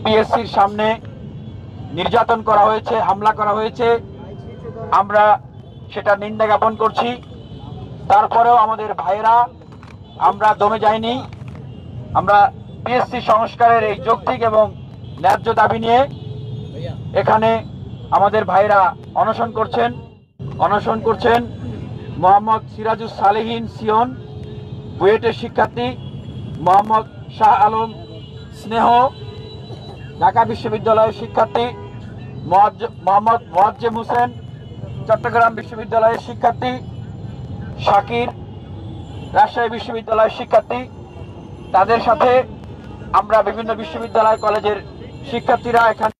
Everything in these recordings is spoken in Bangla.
পিএসসির সামনে নির্যাতন করা হয়েছে, হামলা করা হয়েছে, আমরা সেটা নিন্দা জ্ঞাপন করছি। তারপরেও আমাদের ভাইরা, আমরা দমে যাইনি। আমরা পিএসসি সংস্কারের এই যৌক্তিক এবং ন্যায্য দাবি নিয়ে এখানে আমাদের ভাইরা অনশন করছেন। মোহাম্মদ সিরাজুস সালেহীন সিয়ন বুয়েটের শিক্ষার্থী, মোহাম্মদ শাহ আলম স্নেহ ঢাকা বিশ্ববিদ্যালয়ের শিক্ষার্থী, মোহাম্মদ মোয়াজ্জেম হোসেন চট্টগ্রাম বিশ্ববিদ্যালয়ের শিক্ষার্থী, শাকির রাজশাহী বিশ্ববিদ্যালয়ের শিক্ষার্থী, তাদের সাথে আমরা বিভিন্ন বিশ্ববিদ্যালয় কলেজের শিক্ষার্থীরা এখানে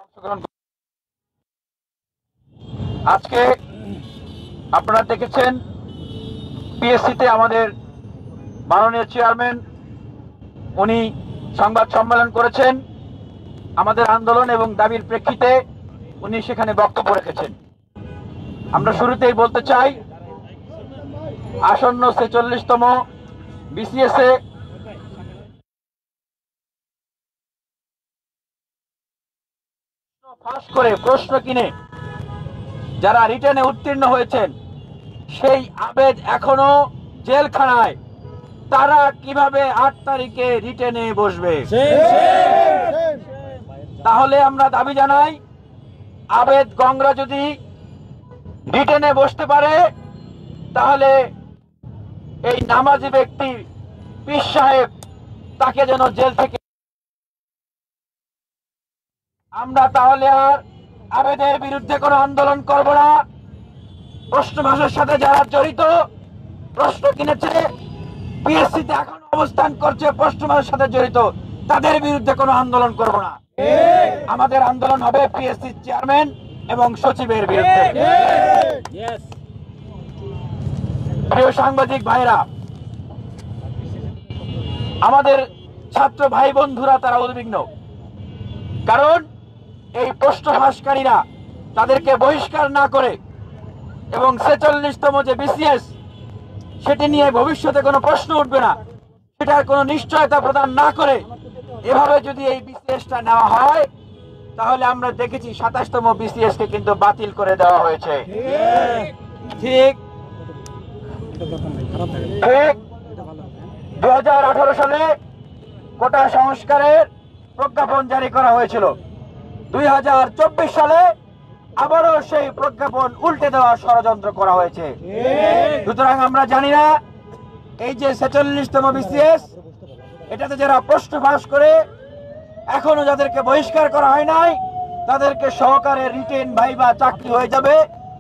অংশগ্রহণ। আজকে আপনারা দেখেছেন পিএসসিতে আমাদের মাননীয় চেয়ারম্যান উনি সংবাদ সম্মেলন করেছেন। আমাদের আন্দোলন এবং দাবির প্রেক্ষিতে উনি সেখানে বক্তব্য রেখেছেন। আমরা শুরুতেই বলতে চাই, আসন্ন ৪৬তম বিসিএস এ ফাঁস করে প্রশ্ন কিনে যারা রিটেনে উত্তীর্ণ হয়েছেন, সেই আবেদ এখনো জেলখানায়, তারা কিভাবে ৮ তারিখে রিটেনে বসবে? তাহলে আমরা দাবি জানাই, আবেদ গংরা যদি রিটেনে বসতে পারে, তাহলে এই নামাজি ব্যক্তি পীর সাহেব তাকে যেন জেল থেকে, আমরা তাহলে আর আবেদের বিরুদ্ধে কোনো আন্দোলন করব না। প্রশ্ন ভাষার সাথে যারা জড়িত, প্রশ্ন কিনেছে, পিএসসিতে এখন অবস্থান করছে, প্রশ্ন ভাষার সাথে জড়িত, তাদের বিরুদ্ধে কোনো আন্দোলন করব না। আমাদের আন্দোলন হবে পিএসসি চেয়ারম্যান এবং সচিবের বিরুদ্ধে। প্রিয় সাংবাদিক ভাইরা, আমাদের ছাত্র ভাই বন্ধুরা তারা উদ্বিগ্ন, কারণ এই প্রশ্ন ফাঁসকারীরা তাদেরকে বহিষ্কার না করে এবং ৪৬তম যে বিসিএস সেটি নিয়ে ভবিষ্যতে কোনো প্রশ্ন উঠবে না, সেটার কোনো নিশ্চয়তা প্রদান না করে এভাবে যদি এই বিসিএসটা নেওয়া হয়, তাহলে আমরা দেখেছি ২৭তম বিসিএস কে কিন্তু বাতিল করে দেওয়া হয়েছে। ঠিক ২০১৮ সালে কোটা সংস্কারের প্রজ্ঞাপন জারি করা হয়েছিল। ২০২৪ সালে আবারও সেই প্রজ্ঞাপন উল্টে দেওয়ার ষড়যন্ত্র করা হয়েছে। সুতরাং আমরা জানি না এই যে ৪৬তম বিসিএস, এটাতে যারা প্রশ্ন ফাঁস করে এখনো যাদেরকে বহিষ্কার করা হয় নাই, তাদেরকে সহকারে রিটেন ভাইবা চাকরি হয়ে যাবে।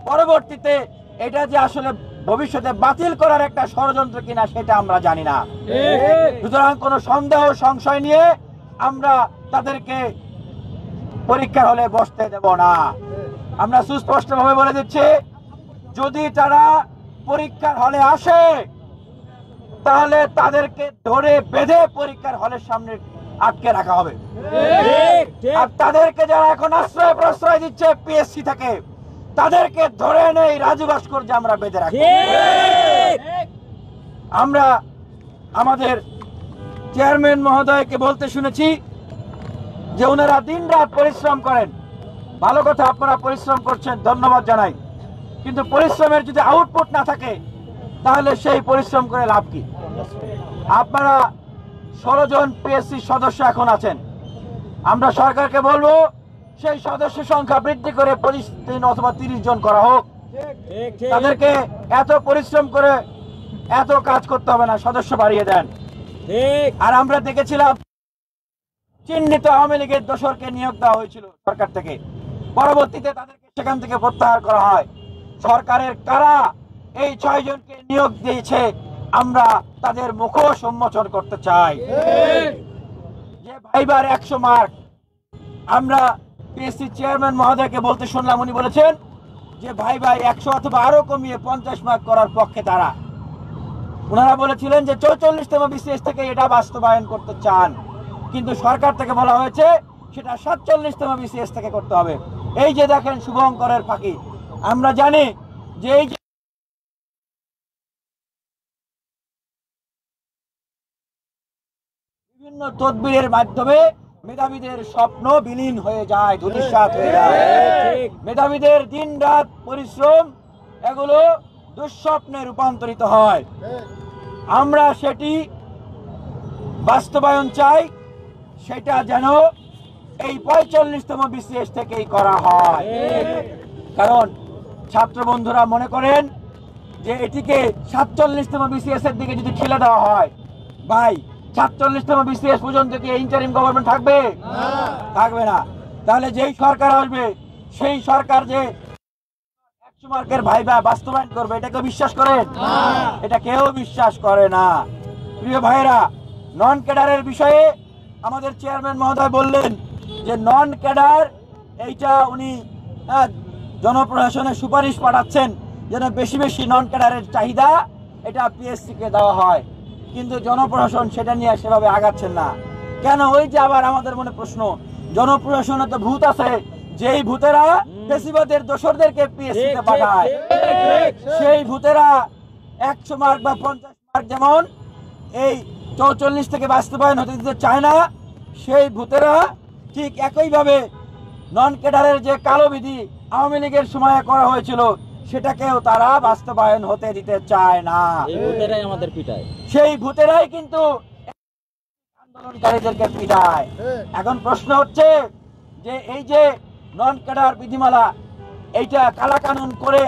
পরবর্তীতে এটা যে আসলে ভবিষ্যতে বাতিল করার একটা ষড়যন্ত্র কিনা সেটা আমরা জানি না। সুতরাং কোনো সন্দেহ সংশয় নিয়ে আমরা তাদেরকে পরীক্ষার হলে বসতে দেব না। আমরা সুস্পষ্টভাবে বলে দিচ্ছি, যদি তারা পরীক্ষার হলে আসে, তাহলে তাদেরকে ধরে বেঁধে পরীক্ষার হলের সামনে আটকে রাখা হবে। আর তাদেরকে যারা এখন আশ্রয় প্রশ্রয় দিচ্ছে পিএসসি থেকে, তাদেরকে ধরে নেই রাজু ভাস্কর্যে আমরা বেঁধে রাখি। আমরা আমাদের চেয়ারম্যান মহোদয়কে বলতে শুনেছি যে ওনারা দিন রাত পরিশ্রম করেন। ভালো কথা, আপনারা পরিশ্রম করছেন, ধন্যবাদ জানাই। কিন্তু পরিশ্রমের যদি আউটপুট না থাকে, তাহলে সেই পরিশ্রম করে লাভ কি? আপনারা ১৬ জন পিএসসি সদস্য এখন আছেন, আমরা সরকারকে বলবো সেই সদস্য সংখ্যা বৃদ্ধি করে ২৫ অথবা ৩০ জন করা হোক। তাদেরকে এত পরিশ্রম করে এত কাজ করতে হবে না, সদস্য বাড়িয়ে দেন। আর আমরা দেখেছিলাম চিহ্নিত আওয়ামী লীগের দোসরকে নিয়োগ দেওয়া হয়েছিল সরকার থেকে, পরবর্তীতে তাদেরকে সেখান থেকে প্রত্যাহার করা হয়। সরকারের কারা এই ৬ জনকে নিয়োগ দিয়েছে, আমরা তাদের মুখোশ উন্মোচন করতে চাই। যে ভাইবার ১০০ মার্ক, আমরা পিএসসি চেয়ারম্যান মহোদয়কে বলতে শুনলাম, উনি বলেছেন যে ভাই ১০০ অথবা আরো কমিয়ে ৫০ মার্ক করার পক্ষে তারা। ওনারা বলেছিলেন যে ৪৪তম বিসিএস থেকে এটা বাস্তবায়ন করতে চান, কিন্তু সরকার থেকে বলা হয়েছে সেটা ৪৭তম বিসিএস থেকে করতে হবে। এই যে দেখেন শুভঙ্করের ফাঁকি। আমরা জানি যে এই যে বিভিন্ন তদবিরের মাধ্যমে মেধাবীদের স্বপ্ন বিলীন হয়ে যায়, ধূলিসাৎ হয়ে যায়। মেধাবীদের দিন রাত পরিশ্রম এগুলো দুঃস্বপ্নে রূপান্তরিত হয়। আমরা সেটি বাস্তবায়ন চাই, সেটা যেন এই 45তম BCS থেকেই করা হয়। কারণ ছাত্র বন্ধুরা মনে করেন যে এটিকে 47তম BCS এর দিকে যদি ঠেলে দেওয়া হয়, ভাই 47তম BCS পর্যন্ত কি ইন্টারিম গভর্নমেন্ট থাকবে? থাকবে না। তাহলে যেই সরকার আসবে সেই সরকার যে 100 মার্কের ভাইবা বাস্তবায়ন করবে, এটা কেউ বিশ্বাস করেন? এটা কেউ বিশ্বাস করে না। প্রিয় ভাইরা, নন ক্যাডারের বিষয়ে আমাদের চেয়ারম্যান মহোদয় বললেন যে নন ক্যাডার এইটা উনি জনপ্রশাসনের সুপারিশ পাঠাচ্ছেন যেন বেশি বেশি নন ক্যাডারের চাহিদা এটা PSC কে দেওয়া হয়, কিন্তু জনপ্রশাসন সেটা নিয়ে সেভাবে আগাচ্ছেন না কেন? ওই যে আবার আমাদের মনে প্রশ্ন, জনপ্রশাসনে তো ভূত আছে, যেই ভূতেরা ফেসিবাদের দোসরদেরকে PSC তে পাঠায়, সেই ভূতেরা 100 মার্ক বা 50 মার্ক যেমন এই 44 থেকে বাস্তবায়ন হতে দিতে চায় না, সেই ভূতেরা ঠিক একইভাবে নন ক্যাডারের যে কালো বিধি আওয়ামী লীগের সময় করা হয়েছিল সেটাকেও তারা বাস্তবায়ন হতে দিতে চায় না। আমাদের পিটায়, সেই ভূতেরাই কিন্তু আন্দোলনকারীদেরকে পিটায়। এখন প্রশ্ন হচ্ছে যে এই যে নন ক্যাডার বিধিমালা এইটা কালাকানুন করে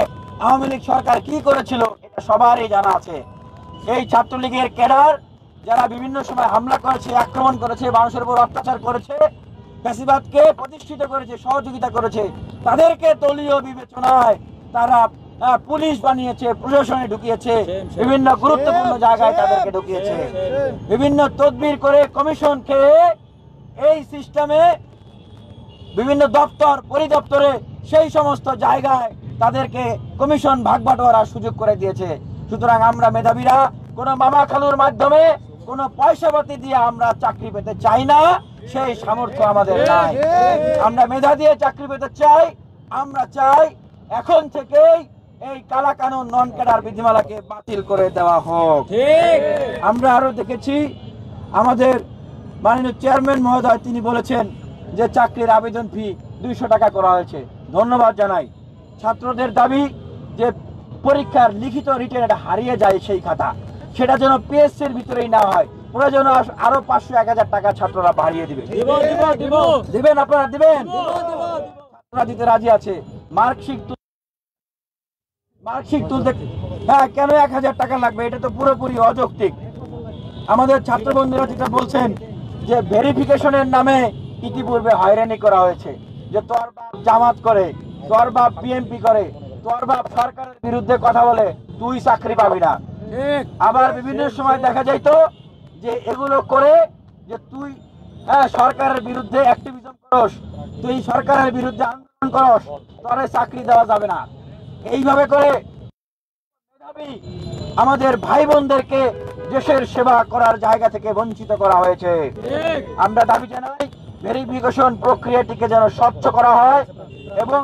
আওয়ামী লীগ সরকার কি করেছিল এটা সবারই জানা আছে। এই ছাত্রলীগের ক্যাডার যারা বিভিন্ন সময় হামলা করেছে, আক্রমণ করেছে, মানুষের উপর অত্যাচার করেছে, ফ্যাসিবাদকে প্রতিষ্ঠিত করেছে, সহযোগিতা করেছে, তাদেরকে দলীয় বিবেচনায় তারা পুলিশ বানিয়েছে, প্রশাসনে ঢুকিয়েছে, বিভিন্ন গুরুত্বপূর্ণ জায়গায় তাদেরকে ঢুকিয়েছে, বিভিন্ন তদবির করে কমিশন খেয়ে এই সিস্টেমে বিভিন্ন দপ্তর পরিদপ্তরে সেই সমস্ত জায়গায় তাদেরকে কমিশন ভাগ বাটোয়ারার সুযোগ করে দিয়েছে। সুতরাং আমরা মেধাবীরা কোনো মামা খালুর মাধ্যমে কোনো পয়সাপাতি দিয়ে আমরা চাকরি পেতে চাই না, সেই সামর্থ্য আমাদের নাই। আমরা মেধা দিয়ে চাকরি পেতে চাই। আমরা চাই এখন থেকেই এই কালা কানুন নন ক্যাডার বিধিমালাকে বাতিল করে দেওয়া হোক। আমরা আরো দেখেছি আমাদের মাননীয় চেয়ারম্যান মহোদয় তিনি বলেছেন যে চাকরির আবেদন ফি 200 টাকা করা হয়েছে, ধন্যবাদ জানাই। ছাত্রদের দাবি যে পরীক্ষার লিখিত রিটেন এটা হারিয়ে যায় সেই খাতা, সেটা যেন PSC-র ভিতরেই না হয়, প্রয়োজন আরো 500-1000 টাকা ছাত্ররা বাড়িয়ে দিবে। দিবেন আপনারা? দিবেন? ছাত্ররা দিতে রাজি আছে। মার্কশিট তুলতে হ্যাঁ কেন 1000 টাকা লাগবে? এটা তো পুরোপুরি অযৌক্তিক। আমাদের ছাত্র বন্ধুরা যেটা বলছেন যে ভেরিফিকেশনের নামে ইতিপূর্বে হয়রানি করা হয়েছে, যে তোর বাপ জামাত করে, তোর বাপ BNP করে, তোর বাপ সরকারের বিরুদ্ধে কথা বলে, তুই চাকরি পাবি না। আবার বিভিন্ন সময় দেখা যাইতো যে এগুলো করে যে তুই সরকারের বিরুদ্ধে অ্যাক্টিভিজম করস, তুই সরকারের বিরুদ্ধে আন্দোলন করস, তোরে চাকরি দেওয়া যাবে না। এইভাবে করে মেধাবী আমাদের ভাই বোনদেরকে দেশের সেবা করার জায়গা থেকে বঞ্চিত করা হয়েছে। আমরা দাবি জানাই ভেরিফিকেশন প্রক্রিয়াটিকে যেন স্বচ্ছ করা হয় এবং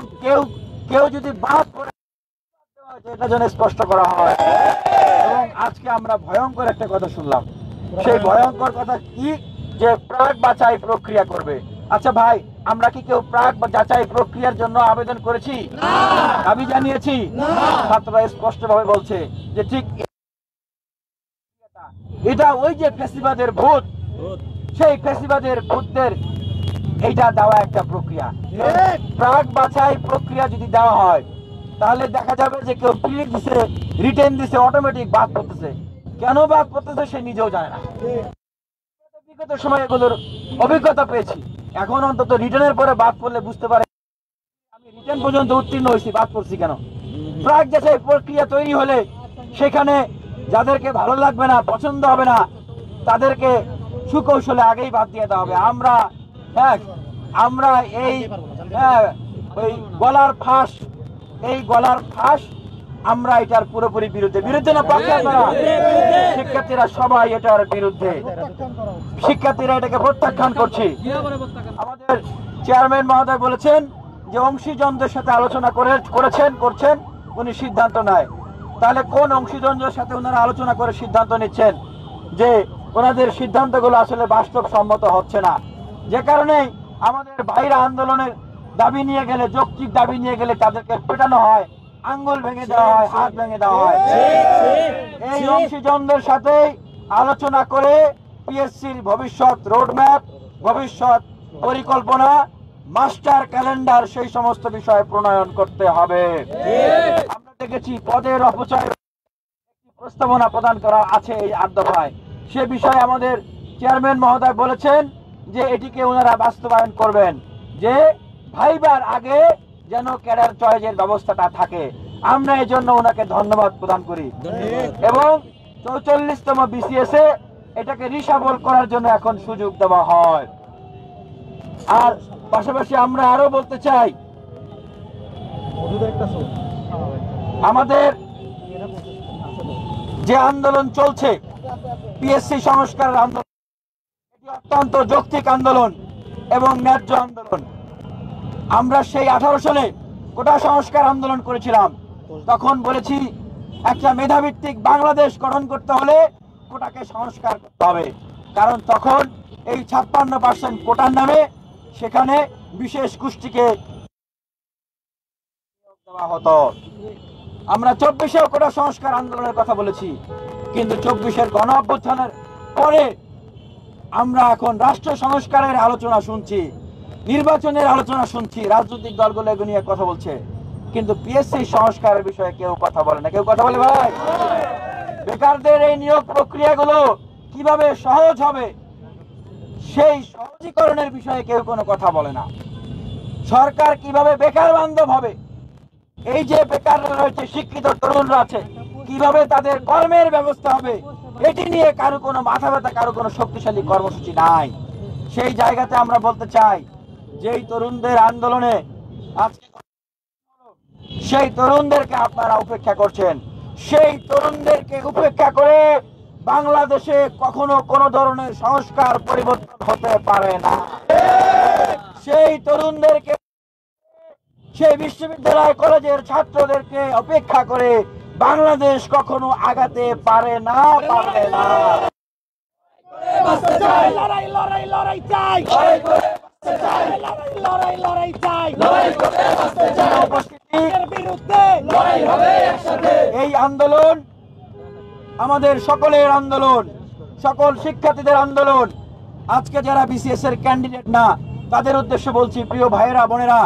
কেউ যদি বাদ পড়ে এটা যেন স্পষ্ট করা হয়। এবং আজকে আমরা ভয়ঙ্কর একটা কথা শুনলাম, সেই ভয়ঙ্কর কথা কি? যে প্রাক বাছাই প্রক্রিয়া করবে। আচ্ছা ভাই, আমরা কি কেউ প্রাক যাচাই প্রক্রিয়ার জন্য আবেদন করেছি? দাবি জানিয়েছি? ছাত্ররা স্পষ্টভাবে বলছে যে ঠিক এটা ওই যে ফ্যাসিবাদের ভূত, সেই ফ্যাসিবাদের ভূতদের এইটা দেওয়া একটা প্রক্রিয়া। প্রাক বাছাই প্রক্রিয়া যদি দেওয়া হয় তাহলে দেখা যাবে যে কেউ প্রিলিম দিছে, রিটেন দিছে, অটোমেটিক বাদ পড়তেছে। কেন বাদ পড়তেছে সে নিজেও জানে না। বিগত সময় এগুলোর অভিজ্ঞতা পেয়েছি। এখন অন্তত রিটেনের পরে বাদ পড়লে বুঝতে পারে আমি রিটেন পর্যন্ত উত্তীর্ণ হয়েছি, বাদ পড়ছি কেন। প্রাক যাচাই প্রক্রিয়া তৈরি হলে সেখানে যাদেরকে ভালো লাগবে না, পছন্দ হবে না, তাদেরকে সুকৌশলে আগেই বাদ দিয়ে দেওয়া হবে। আমরা এই ওই গলার ফাঁস আমরা এটার পুরোপুরি বিরুদ্ধে না পক্ষে? আপনারা শিক্ষার্থীরা সবাই এটার বিরুদ্ধে, শিক্ষার্থীরা এটাকে প্রত্যাখ্যান করছি। আমাদের চেয়ারম্যান মহোদয় বলেছেন যে অংশীজনদের সাথে আলোচনা করছেন উনি সিদ্ধান্ত নেয়। তাহলে কোন অংশীজনদের সাথে ওনারা আলোচনা করে সিদ্ধান্ত নিচ্ছেন যে ওনাদের সিদ্ধান্তগুলো আসলে বাস্তবসম্মত হচ্ছে না? যে কারণে আমাদের ভাইরা আন্দোলনের দাবি নিয়ে গেলে, যৌক্তিক দাবি নিয়ে গেলে তাদেরকে পেটানো হয়, আঙ্গুল ভেঙে দেওয়া হয়, হাত ভেঙে দেওয়া হয়। এই অংশীজনদের সাথে আলোচনা করে পিএসসির ভবিষ্যৎ রোডম্যাপ, ভবিষ্যৎ পরিকল্পনা, মাস্টার ক্যালেন্ডার, সেই সমস্ত বিষয় প্রণয়ন করতে হবে। আমরা দেখেছি পদের অপচয় প্রস্তাবনা প্রদান করা আছে এই 8 দফায়। সে বিষয়ে আমাদের চেয়ারম্যান মহোদয় বলেছেন যে এটিকে ওনারা বাস্তবায়ন করবেন, যে ভাইবার আগে যেন ক্যাডার চয়েসের ব্যবস্থাটা থাকে। আমরা এই জন্য ওনাকে ধন্যবাদ প্রদান করি এবং 44তম বিসিএস এ এটাকে রিসাবল করার জন্য এখন সুযোগ দেওয়া হয়। আর পাশাপাশি আমরা আরো বলতে চাই, আমাদের যে আন্দোলন চলছে পিএসসি সংস্কারের আন্দোলন, এটি অত্যন্ত যৌক্তিক আন্দোলন এবং ন্যায্য আন্দোলন। আমরা সেই 18 সালে কোটা সংস্কার আন্দোলন করেছিলাম, তখন বলেছি একটা মেধাভিত্তিক বাংলাদেশ গঠন করতে হলে কোটাকে সংস্কার করতে হবে, কারণ তখন এই 56% কোটার নামে সেখানে বিশেষ গোষ্ঠীকে দেওয়া হতো। আমরা 24-এও কোটা সংস্কার আন্দোলনের কথা বলেছি, কিন্তু 24-এর গণ অভ্যুত্থানের পরে আমরা এখন রাষ্ট্র সংস্কারের আলোচনা শুনছি, নির্বাচনের আলোচনা শুনছি, রাজনৈতিক দলগুলো এগুলো নিয়ে কথা বলছে, কিন্তু পিএসসি সংস্কারের বিষয়ে কেউ কথা বলে না। কেউ কথা বলে ভাই? বেকারদের এই নিয়োগ প্রক্রিয়াগুলো কিভাবে সহজ হবে সেই সহজীকরণের বিষয়ে কেউ কোনো কথা বলে না। সরকার কিভাবে বেকার বান্ধব হবে, এই যে বেকাররা রয়েছে, শিক্ষিত তরুণরা আছে, কিভাবে তাদের কর্মের ব্যবস্থা হবে, এটি নিয়ে কারো কোনো মাথা ব্যথা, কারো কোনো শক্তিশালী কর্মসূচি নাই। সেই জায়গাতে আমরা বলতে চাই, যেই তরুণদের আন্দোলনে আজকে সেই তরুণদেরকে আপনারা উপেক্ষা করছেন, সেই তরুণদেরকে উপেক্ষা করে বাংলাদেশে কখনো কোনো ধরনের সংস্কার পরিবর্তন হতে পারে না। সেই তরুণদেরকে, সেই বিশ্ববিদ্যালয় কলেজের ছাত্রদেরকে অপেক্ষা করে বাংলাদেশ কখনো আগাতে পারে না, পারবে না। লড়াই লড়াই লড়াই চাই, লড়াই লড়াই চাই, এই আন্দোলন আমাদের সকলের আন্দোলন, সকল শিক্ষার্থীদের আন্দোলন। আজকে যারা বিসিএস এর ক্যান্ডিডেট না, তাদের উদ্দেশ্যে বলছি, প্রিয় ভাইয়েরা বোনেরা,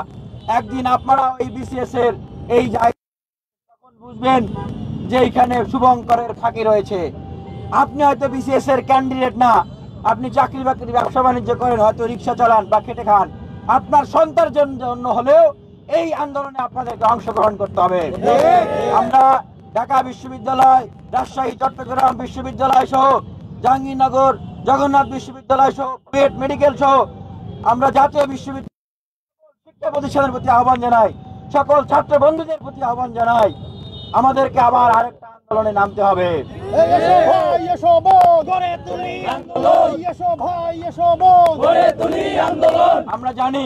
একদিন আপনারা এই বিসিএস এর এই জায়গায় তখন বুঝবেন যে এখানে শুভঙ্করের ফাঁকি রয়েছে। আপনি হয়তো বিসিএস এর ক্যান্ডিডেট না, আপনি চাকরি বাকরি ব্যবসা বাণিজ্য করেন, হয়তো রিক্সা চালান বা খেটে খান, আপনার সন্তানের জন্য হলেও এই আন্দোলনে আপনাদেরকে অংশগ্রহণ করতে হবে। আমরা ঢাকা বিশ্ববিদ্যালয়, রাজশাহী চট্টগ্রাম বিশ্ববিদ্যালয় সহ, জাহাঙ্গীরনগর জগন্নাথ বিশ্ববিদ্যালয় সহ, বুয়েট মেডিকেল সহ আমরা জাতীয় বিশ্ববিদ্যালয় শিক্ষা প্রতিষ্ঠানের প্রতি আহ্বান জানাই, সকল ছাত্র বন্ধুদের প্রতি আহ্বান জানাই, আমাদেরকে আবার আরেকটা আন্দোলনে নামতে হবে। আমরা জানি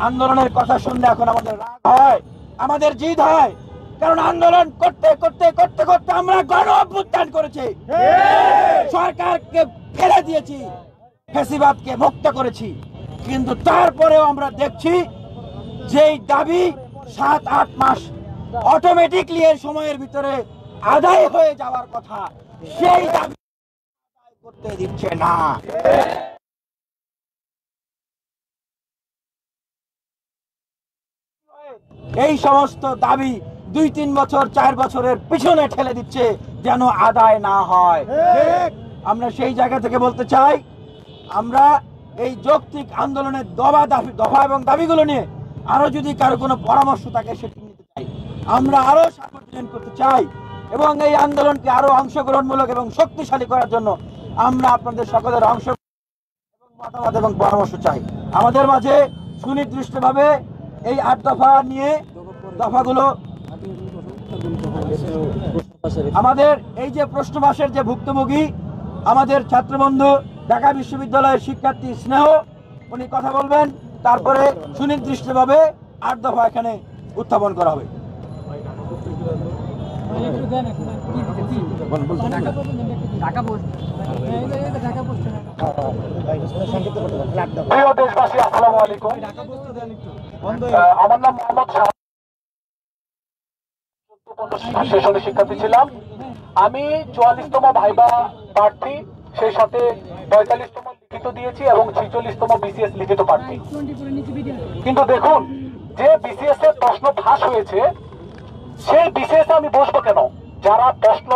আন্দোলনের কথা শুনলে এখন আমাদের রাগ হয়, আমাদের জিদ হয়, কারণ আন্দোলন করতে করতে করতে করতে আমরা গণ অভ্যুত্থান করেছি, সরকারকে ফেলে দিয়েছি, ফ্যাসিবাদকে মুক্ত করেছি, কিন্তু তারপরেও আমরা দেখছি যেই দাবি 7-8 মাস অটোমেটিকলি এর সময়ের ভিতরে আদায় হয়ে যাওয়ার কথা, সেই দাবি আদায় করতে দিচ্ছে না। এই সমস্ত দাবি 2-3 বছর 4 বছরের পিছনে ঠেলে দিচ্ছে যেন আদায় না হয়। আমরা সেই জায়গা থেকে বলতে চাই, আমরা এই যৌক্তিক আন্দোলনের দফা এবং দাবিগুলো নিয়ে আরো যদি কারো কোনো পরামর্শ থাকে সেটি নিতে চাই, আমরা আরো সার্বজনীন করতে চাই এবং এই আন্দোলনকে আরো অংশগ্রহণমূলক এবং শক্তিশালী করার জন্য আমরা আপনাদের সকলের অংশগ্রহণ এবং মতামত এবং পরামর্শ চাই। আমাদের মাঝে সুনির্দিষ্টভাবে এই 8 দফা নিয়ে দফাগুলো, আমাদের এই যে প্রশ্ন মাসের যে ভুক্তভোগী আমাদের ছাত্রবন্ধু ঢাকা বিশ্ববিদ্যালয়ের শিক্ষার্থী স্নেহ, উনি কথা বলবেন, তারপরে সুনির্দিষ্টভাবে 8 দফা এখানে উত্থাপন করা হবে। প্রিয় দেশবাসী, আসসালামু আলাইকুম। আমার নাম মোহাম্মদ শাহ, সেশনের শিক্ষার্থী ছিলাম। আমি 44তম ভাইবা প্রার্থী, সেই সাথে 45তম লিখিত দিয়েছি এবং 46তম বিসিএস লিখিত প্রার্থী। কিন্তু দেখুন, যে বিসিএস এর প্রশ্ন ফাঁস হয়েছে সেই বিসিএস আমি বসবো কেন? যারা প্রশ্ন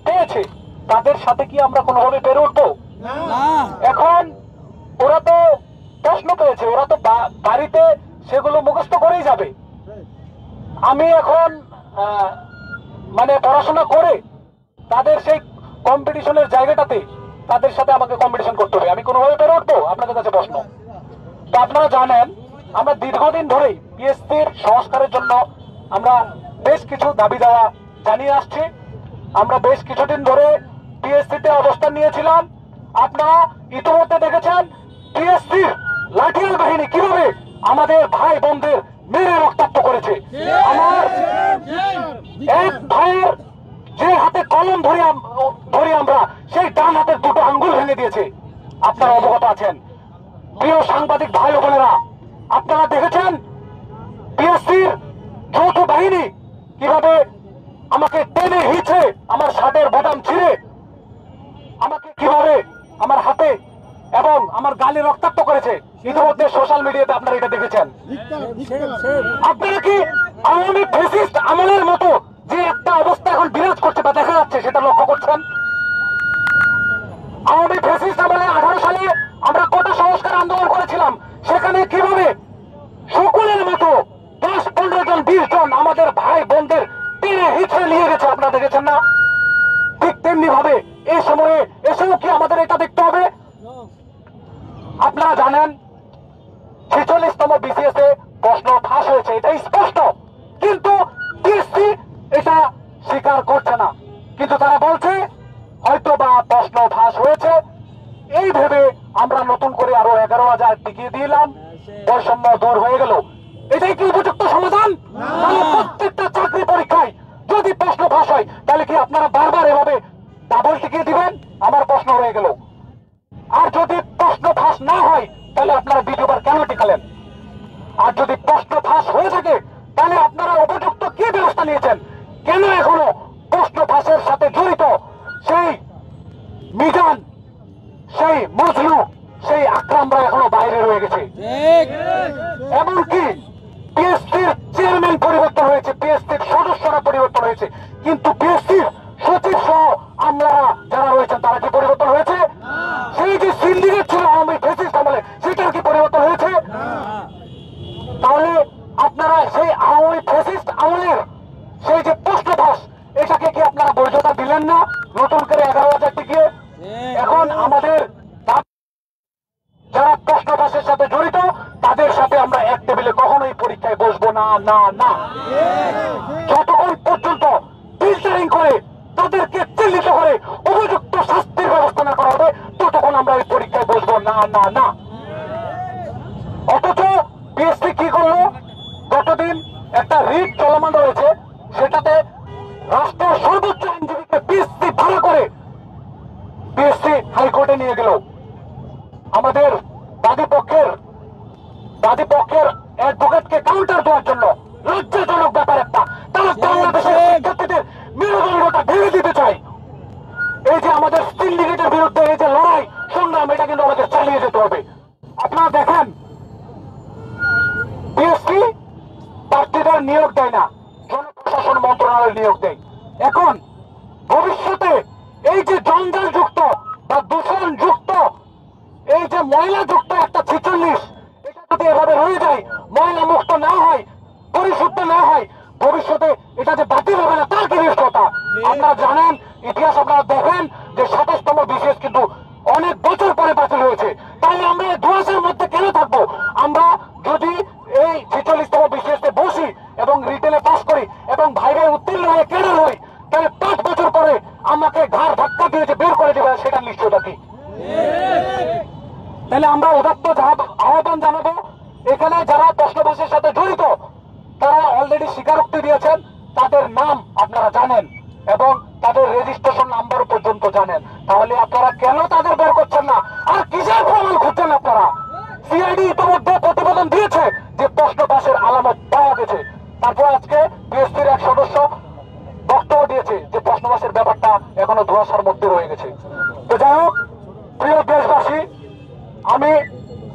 পেয়েছে তাদের সাথে কি আমরা কোনোভাবে পেরে উঠবো? এখন ওরা তো প্রশ্ন পেয়েছে, ওরা তো বাড়িতে সেগুলো মুখস্থ করেই যাবে। আমি এখন মানে পড়াশোনা করে তাদের সেই কম্পিটিশনের জায়গাটাতে তাদের সাথে আমাকে কম্পিটিশন করতে হবে। আমি কোনোভাবে পেরে উঠবো? আপনাদের কাছে প্রশ্ন। তো আপনারা জানেন, আমরা দীর্ঘদিন ধরেই পিএসসির সংস্কারের জন্য আমরা বেশ কিছু দাবি দেওয়া জানিয়ে আসছি। আমরা বেশ কিছুদিন ধরে পিএসসিতে অবস্থান নিয়েছিলাম। আপনারা ইতিমধ্যে দেখেছেন পিএসসির লাঠিয়াল বাহিনী কিভাবে আমাদের ভাই বোনদের মেরে রক্তাক্ত করেছে। আমার এক ভাইয়ের যে হাতে কলম ধরি আমরা, সেই ডান হাতের দুটো আঙ্গুল ভেঙে দিয়েছে। আপনারা অবগত আছেন। প্রিয় সাংবাদিক ভাই ও বোনেরা, আপনারা দেখেছেন পিএসসির যৌথ বাহিনী কিভাবে আমাকে টেনে হিচড়ে আমার শার্টের বোতাম ছিঁড়ে আমাকে কিভাবে আমার হাতে এবং আমার গালে রক্তাক্ত করেছে। ইতিমধ্যে সোশ্যাল মিডিয়াতে আপনারা এটা দেখেছেন। আপনারা কি আওয়ামী ফ্যাসিস্ট আমলের মতো যে একটা অবস্থা এখন বিরাজ করছে বা দেখা যাচ্ছে সেটা লক্ষ্য করছেন? আওয়ামী ফ্যাসিস্ট আমলে 18 সালে আমরা কোটা সংস্কার আন্দোলন করেছিলাম, সেখানে কিভাবে সকলের মতো 10-15 জন 20 জন আমাদের ভাই বোনদের টেনে হিচড়ে নিয়ে গেছে, আপনারা দেখেছেন না? ঠিক তেমনি ভাবে এই সময়ে এসেও কি আমাদের এটা দেখতে হবে? আপনারা জানেন 46তম বিসিএস এ প্রশ্ন ফাঁস হয়েছে, এটা স্পষ্ট। কিন্তু পিএসসি এটা স্বীকার করছে না। কিন্তু তারা বলছে হয়তো বা প্রশ্ন ফাঁস হয়েছে, এই ভেবে আমরা নতুন করে আরো 11,000 টিকিয়ে দিলাম, বৈষম্য দূর হয়ে গেল। এটাই কি উপযুক্ত সমাধান? প্রত্যেকটা চাকরি পরীক্ষায় যদি প্রশ্ন ফাঁস হয় তাহলে কি আপনারা বারবার এভাবে ডাবল টিকিয়ে দিবেন? আমার প্রশ্ন রয়ে গেল। আর যদি প্রশ্ন ফাঁস না হয় তাহলে আপনারা দ্বিতীয়বার কেন টিকালেন? আর যদি প্রশ্ন ফাঁস হয়ে থাকে তাহলে আপনারা উপযুক্ত কি ব্যবস্থা নিয়েছেন? কেন এখনো প্রশ্ন ফাঁসের সাথে জড়িত সেই মিজান, সেই মজলু, সেই আকরামরা এখনো বাইরে রয়ে গেছে? এমনকি পিএসসির চেয়ারম্যান পরিবর্তন হয়েছে, পিএসসির সদস্যরা পরিবর্তন হয়েছে, কিন্তু পিএসসির সচিব সহ আমরা যারা রয়েছেন তারা কি পরিবর্তন হয়েছে? সেই যে সিন্ডিকেট ছিল আওয়ামী ফ্যাসিস্ট আমলে, সেটার কি পরিবর্তন হয়েছে? তাহলে আপনারা সেই আওয়ামী ফ্যাসিস্ট আমলের সেই যে প্রশ্ন ফাঁস, এটাকে কি আপনারা বৈধতা দিলেন না নতুন করে 11,000 টিকিয়ে? এখন আমাদের যারা প্রশ্ন ফাঁসের সাথে জড়িত তাদের সাথে আমরা এক টেবিলে কখনোই পরীক্ষায় বসবো না, না না। যতক্ষণ পর্যন্ত ফিল্টারিং করে তাদেরকে চিহ্নিত করে উপযুক্ত শাস্তির ব্যবস্থা না করা হবে ততক্ষণ আমরা এই পরীক্ষায় বসবো না, না না। অথচ পিএসসি কি করলো? গতদিন একটা রিট চলমান রয়েছে, সেটাতে রাষ্ট্রের সর্বোচ্চ আইনজীবীকে পিএসসি ভাড়া করে পিএসসি হাইকোর্টে নিয়ে গেল আমাদের বাদী পক্ষের অ্যাডভোকেটকে কাউন্টার দেওয়ার জন্য। লজ্জাজনক ব্যাপার একটা। তারা বাংলাদেশের শিক্ষার্থীদের মেরুদণ্ডটা ভেঙে দিতে চায়। এই যে আমাদের সিন্ডিকেটের বিরুদ্ধে এই যে লড়াই সংগ্রাম, এটা কিন্তু আমাদের চালিয়ে যেতে হবে। আপনারা দেখেন পিএসসি প্রার্থীদের নিয়োগ দেয় না, জনপ্রশাসন মন্ত্রণালয় নিয়োগ দেয়। এখন ভবিষ্যতে এই যে জঞ্জাল যুক্ত বা দূষণ যুক্ত, এই যে ময়লা যুক্ত একটা 46, এটা যদি এভাবে রয়ে যায়, ময়লা মুক্ত না হয়, পরিশুদ্ধ না হয়, ভবিষ্যতে এটা যে বাতিল হবে না তার কি নিশ্চয়তা? আপনারা জানেন, ইতিহাস আপনারা দেখেন যে 27তম বিসিএস কিন্তু অনেক বছর পরে বাতিল হয়েছে। তাহলে আমরা এই দুয়াশের মধ্যে কেন থাকবো? আমরা যদি এই 46তম বিসিএস এ বসি এবং রিটেনে পাস করি এবং ভাইভাই উত্তীর্ণ হয়ে ক্যাডার হই, তাহলে 5 বছর পরে আমাকে ঘাড় ধাক্কা দিয়ে যে বের করে দেবে সেটা নিশ্চয়তা কি? তাহলে আমরা উদাত্ত আহ্বান জানাবো, এখানে যারা প্রশ্নবাসের সাথে জড়িত তারা অলরেডি স্বীকারোক্তি দিয়েছেন, তাদের নাম আপনারা জানেন এবং তাদের রেজিস্ট্রেশন নাম্বার পর্যন্ত জানেন, তাহলে আপনারা কেন তাদের বের করছেন না? আর কিসের প্রমাণ খুঁজছেন আপনারা? সিআইডি ইতিমধ্যে প্রতিবেদন দিয়েছে যে প্রশ্ন ফাঁসের আলামত পাওয়া গেছে। তারপর আজকে বিএসপির এক সদস্য বক্তব্য দিয়েছে যে প্রশ্ন ফাঁসের ব্যাপারটা এখনো ধোঁয়াশার মধ্যে রয়ে গেছে। তো যাই হোক, প্রিয় দেশবাসী, আমি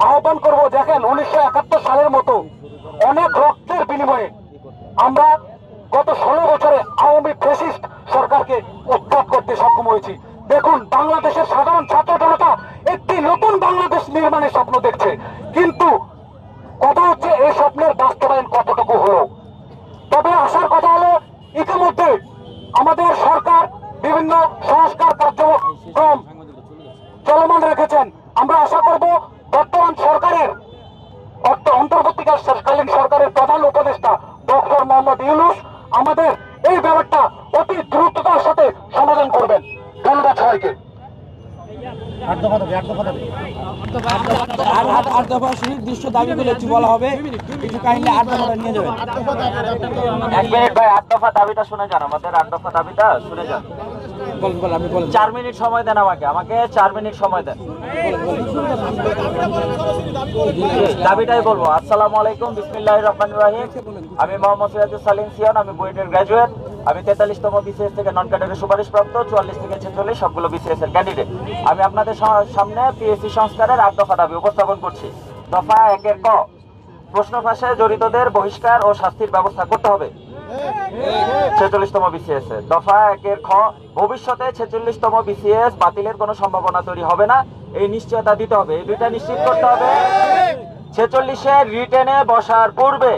আহ্বান করব, দেখেন 1971 সালের মতো অনেক রক্তের বিনিময়ে আমরা গত 16 বছরে আওয়ামী ফ্যাসিস্ট সরকারকে উৎখাত করতে সক্ষম হয়েছি। দেখুন, বাংলাদেশের সাধারণ ছাত্র জনতা একটি নতুন বাংলাদেশ নির্মাণের স্বপ্ন দেখছে, কিন্তু কথা হচ্ছে এই স্বপ্নের বাস্তবায়ন কতটুকু হলো। তবে আসার কথা হলো, ইতিমধ্যে আমাদের সরকার বিভিন্ন সংস্কার কার্যক্রম চলমান রেখেছেন। আমরা আশা করব বর্তমান সরকারের অন্তর্বর্তীকালীন সরকারের প্রধান উপদেষ্টা ডক্টর মোহাম্মদ ইউনূস আমাদের এই ব্যাপারটা অতি দ্রুততার সাথে সমাধান করবেন। ধন্যবাদ সবাইকে। আট দফা সুনির্দিষ্ট দাবিগুলো একটু বলা হবে, একটু কাহিনী 8 দফাটা নিয়ে যাবেন। 1 মিনিট ভাই, 8 দফা দাবিটা শুনে যান, আমাদের 8 দফা দাবিটা শুনে যান। বলেন, আপনি বলেন। 4 মিনিট সময় দেন আমাকে 4 মিনিট সময় দেন। দাবিটাই বলবো। আসসালামু আলাইকুম, বিসমিল্লাহির রহমানির রহিম। আমি মোহাম্মদ সিরাজুল সালিম সিয়ান, আমি বুয়েটের গ্রাজুয়েট। আমি 43তম বিসিএস থেকে নন ক্যাডারের সুপারিশপ্রাপ্ত, 44 থেকে 46 সবগুলো বিসিএস এর ক্যান্ডিডেট। আমি আপনাদের সামনে পিএসসি সংস্কারের 8 দফা দাবি উপস্থাপন করছি। দফা 1 ক, প্রশ্ন ফাঁসে জড়িতদের বহিষ্কার ও শাস্তির ব্যবস্থা করতে হবে 46তম বিসিএস এ। দফা 1 খ, ভবিষ্যতে 46তম বিসিএস বাতিলের কোনো সম্ভাবনা তৈরি হবে না, এই নিশ্চয়তা দিতে হবে। এই দুইটা নিশ্চিত করতে হবে 46 এর রিটেনে বসার পূর্বে।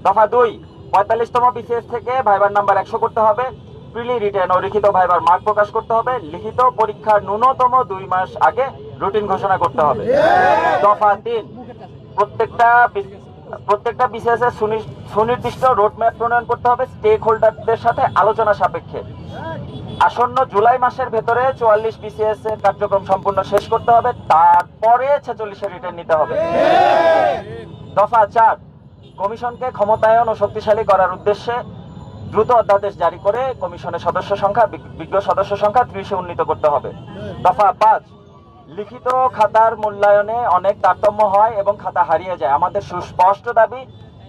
দফা 2, 45তম বিসিএস থেকে ভাইবার নাম্বার 100 করতে হবে, প্রিলি রিটেন ও লিখিত ভাইবার মার্ক প্রকাশ করতে হবে, লিখিত পরীক্ষার ন্যূনতম 2 মাস আগে রুটিন ঘোষণা করতে হবে। দফা 3, প্রত্যেকটা বিসিএস এর সুনির্দিষ্ট রোডম্যাপ প্রণয়ন করতে হবে স্টেক হোল্ডারদের সাথে আলোচনা সাপেক্ষে। আসন্ন জুলাই মাসের ভেতরে 44 বিসিএস এর কার্যক্রম সম্পূর্ণ শেষ করতে হবে, তারপরে 46 এর রিটার্ন নিতে হবে। দফা 4, কমিশনকে ক্ষমতায়ন ও শক্তিশালী করার উদ্দেশ্যে দ্রুত অধ্যাদেশ জারি করে কমিশনের সদস্য সংখ্যা, বিজ্ঞ সদস্য সংখ্যা 30 এ উন্নীত করতে হবে। দফা 5, লিখিত খাতার মূল্যায়নে অনেক তারতম্য হয় এবং খাতা হারিয়ে যায়। আমাদের সুস্পষ্ট দাবি,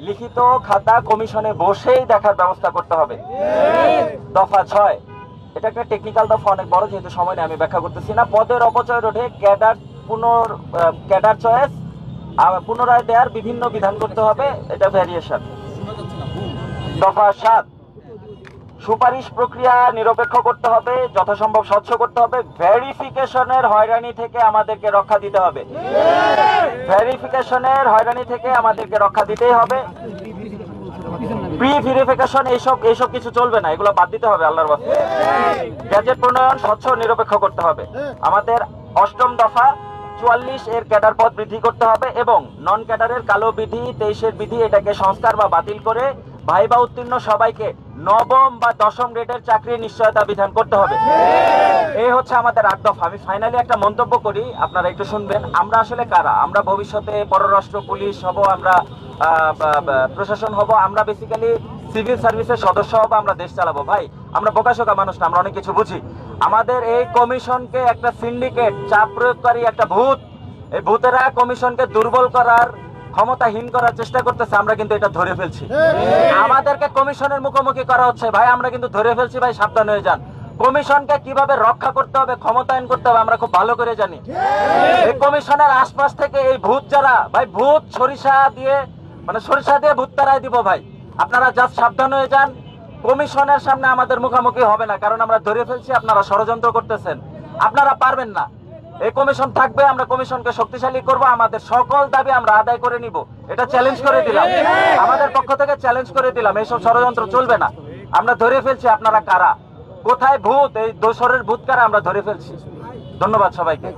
লিখিত খাতা কমিশনে বসেই দেখার ব্যবস্থা করতে হবে। দফা 6, এটা একটা টেকনিক্যাল দফা, অনেক বড়, যেহেতু সময় নেই আমি ব্যাখ্যা করতেছি না। পদের অপচয় রোধে ক্যাডার চয়েস পুনরায় দেওয়ার বিভিন্ন বিধান করতে হবে, এটা ভ্যারিয়েশন। দফা 7, সুপারিশ প্রক্রিয়া নিরপেক্ষ করতে হবে, যথাসম্ভব স্বচ্ছ করতে হবে, ভেরিফিকেশনের হয়রানি থেকে আমাদেরকে রক্ষা দিতে হবে। ভেরিফিকেশনের হয়রানি থেকে আমাদেরকে রক্ষা দিতেই হবে। প্রি ভেরিফিকেশন এইসব কিছু চলবে না, এগুলো বাদ দিতে হবে আল্লাহর ওয়াস্তে। গ্যাজেট প্রণয়ন স্বচ্ছ নিরপেক্ষ করতে হবে। আমাদের 8ম দফা, 44 এর ক্যাডার পদ বৃদ্ধি করতে হবে এবং নন ক্যাডারের কালো বিধি 23 এর বিধি এটাকে সংস্কার বা বাতিল করে ভাইবা উত্তীর্ণ সবাইকে 9ম বা 10ম গ্রেডের চাকরির নিশ্চয়তা বিধান করতে হবে। এই হচ্ছে আমাদের 8 দফা। আমি ফাইনালি একটা মন্তব্য করি, আপনারা একটু শুনবেন। আমরা আসলে কারা? আমরা ভবিষ্যতে পররাষ্ট্র, পুলিশ হব, আমরা প্রশাসন হব, আমরা বেসিক্যালি সিভিল সার্ভিসের সদস্য হব, আমরা দেশ চালাবো। ভাই, আমরা বোকাশোকা মানুষ না, আমরা অনেক কিছু বুঝি। আমাদের এই কমিশনকে একটা সিন্ডিকেট, চাপ প্রয়োগকারী একটা ভূত, এই ভূতেরা কমিশনকে দুর্বল করার, ক্ষমতাহীন করার চেষ্টা করতেছে। আমরা কিন্তু এটা ধরে ফেলছি, আমাদেরকে কমিশনের মুখোমুখি করা হচ্ছে। ভাই, আমরা কিন্তু ধরে ফেলছি, ভাই সাবধান হয়ে যান। কমিশনকে কিভাবে রক্ষা করতে হবে, ক্ষমতায়ন করতে হবে, আমরা খুব ভালো করে জানি। এই কমিশনের আশপাশ থেকে এই ভূত যারা, ভাই ভূত সরিষা দিয়ে ভূত তারাই দিব। ভাই, আপনারা জাস্ট সাবধান হয়ে যান। কমিশনের সামনে আমাদের মুখোমুখি হবে না, কারণ আমরা ধরে ফেলছি আপনারা ষড়যন্ত্র করতেছেন। আপনারা পারবেন না। এই কমিশন থাকবে, আমরা কমিশনকে শক্তিশালী করব, আমাদের সকল দাবি আমরা আদায় করে নিব। এটা চ্যালেঞ্জ করে দিলাম, আমাদের পক্ষ থেকে চ্যালেঞ্জ করে দিলাম। এইসব ষড়যন্ত্র চলবে না। আমরা ধরে ফেলছি আপনারা কারা, কোথায় ভূত, এই দোসরের ভূত কারা আমরা ধরে ফেলছি। ধন্যবাদ সবাইকে।